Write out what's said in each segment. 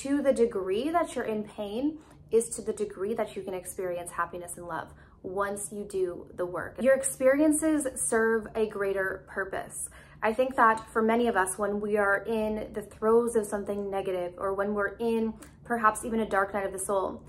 to the degree that you're in pain is to the degree that you can experience happiness and love once you do the work. Your experiences serve a greater purpose. I think that for many of us, when we are in the throes of something negative, or when we're in perhaps even a dark night of the soul,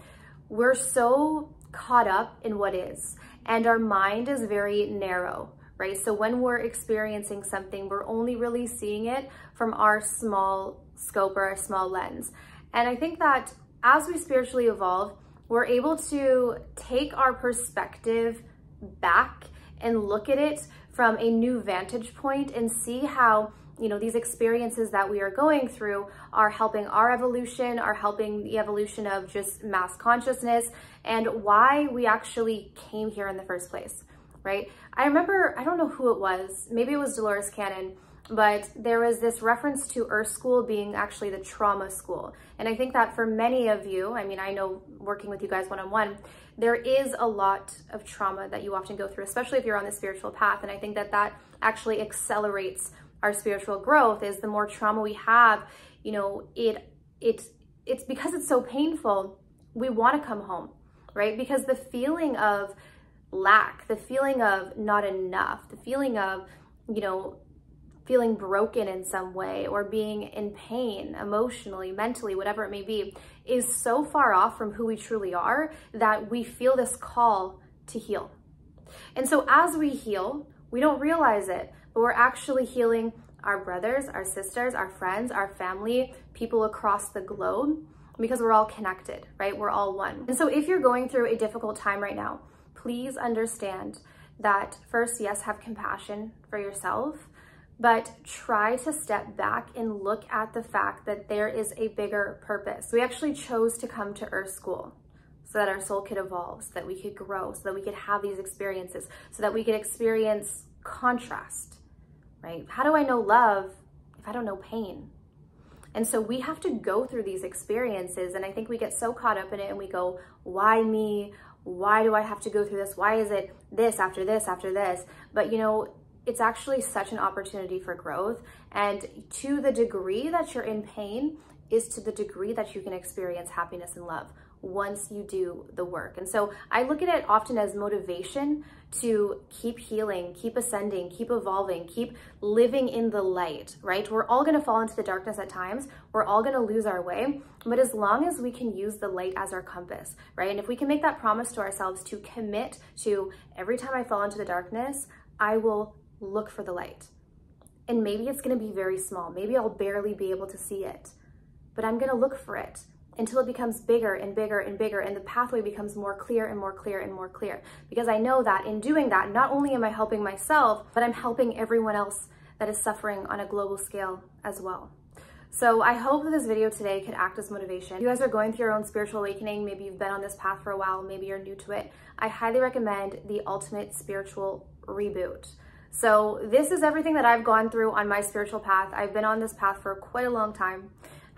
we're so caught up in what is, and our mind is very narrow, right? So when we're experiencing something, we're only really seeing it from our small scope or our small lens. And I think that as we spiritually evolve, we're able to take our perspective back and look at it from a new vantage point and see how, you know, these experiences that we are going through are helping our evolution, are helping the evolution of just mass consciousness, and why we actually came here in the first place, right? I remember, I don't know who it was, maybe it was Dolores Cannon, but there was this reference to Earth School being actually the trauma school. And I think that for many of you, I mean, I know working with you guys one-on-one, there is a lot of trauma that you often go through, especially if you're on the spiritual path. And I think that that actually accelerates our spiritual growth. Is the more trauma we have, you know, it's because it's so painful, we want to come home, right? Because the feeling of lack, the feeling of not enough, the feeling of, you know, feeling broken in some way, or being in pain emotionally, mentally, whatever it may be, is so far off from who we truly are that we feel this call to heal. And so as we heal, we don't realize it, but we're actually healing our brothers, our sisters, our friends, our family, people across the globe, because we're all connected, right? We're all one. And so if you're going through a difficult time right now, please understand that first, yes, have compassion for yourself, but try to step back and look at the fact that there is a bigger purpose. We actually chose to come to Earth School so that our soul could evolve, so that we could grow, so that we could have these experiences, so that we could experience contrast, right? How do I know love if I don't know pain? And so we have to go through these experiences, and I think we get so caught up in it and we go, why me? Why do I have to go through this? Why is it this after this after this? But you know, it's actually such an opportunity for growth. And to the degree that you're in pain is to the degree that you can experience happiness and love once you do the work. And so I look at it often as motivation to keep healing, keep ascending, keep evolving, keep living in the light, right? We're all gonna fall into the darkness at times. We're all gonna lose our way. But as long as we can use the light as our compass, right? And if we can make that promise to ourselves to commit to every time I fall into the darkness, I will look for the light. And maybe it's gonna be very small. Maybe I'll barely be able to see it, but I'm gonna look for it until it becomes bigger and bigger and bigger, and the pathway becomes more clear and more clear and more clear. Because I know that in doing that, not only am I helping myself, but I'm helping everyone else that is suffering on a global scale as well. So I hope that this video today could act as motivation. If you guys are going through your own spiritual awakening, maybe you've been on this path for a while, maybe you're new to it, I highly recommend the Ultimate Spiritual Reboot. So this is everything that I've gone through on my spiritual path. I've been on this path for quite a long time.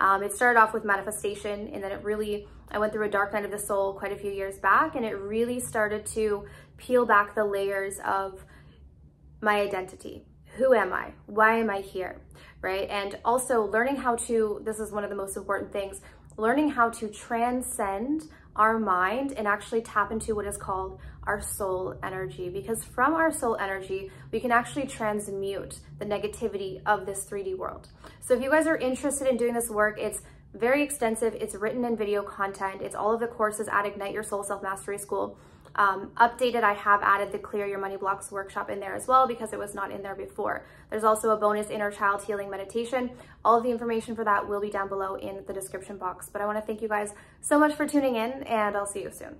It started off with manifestation, and then I went through a dark night of the soul quite a few years back, and it really started to peel back the layers of my identity. Who am I? Why am I here? Right? And also learning how to, this is one of the most important things, learning how to transcend our mind and actually tap into what is called our soul energy. Because from our soul energy, we can actually transmute the negativity of this 3D world. So if you guys are interested in doing this work, it's very extensive. It's written in video content. It's all of the courses at Ignite Your Soul Self-Mastery School. Updated, I have added the Clear Your Money Blocks workshop in there as well, because it was not in there before. There's also a bonus inner child healing meditation. All of the information for that will be down below in the description box. But I want to thank you guys so much for tuning in, and I'll see you soon.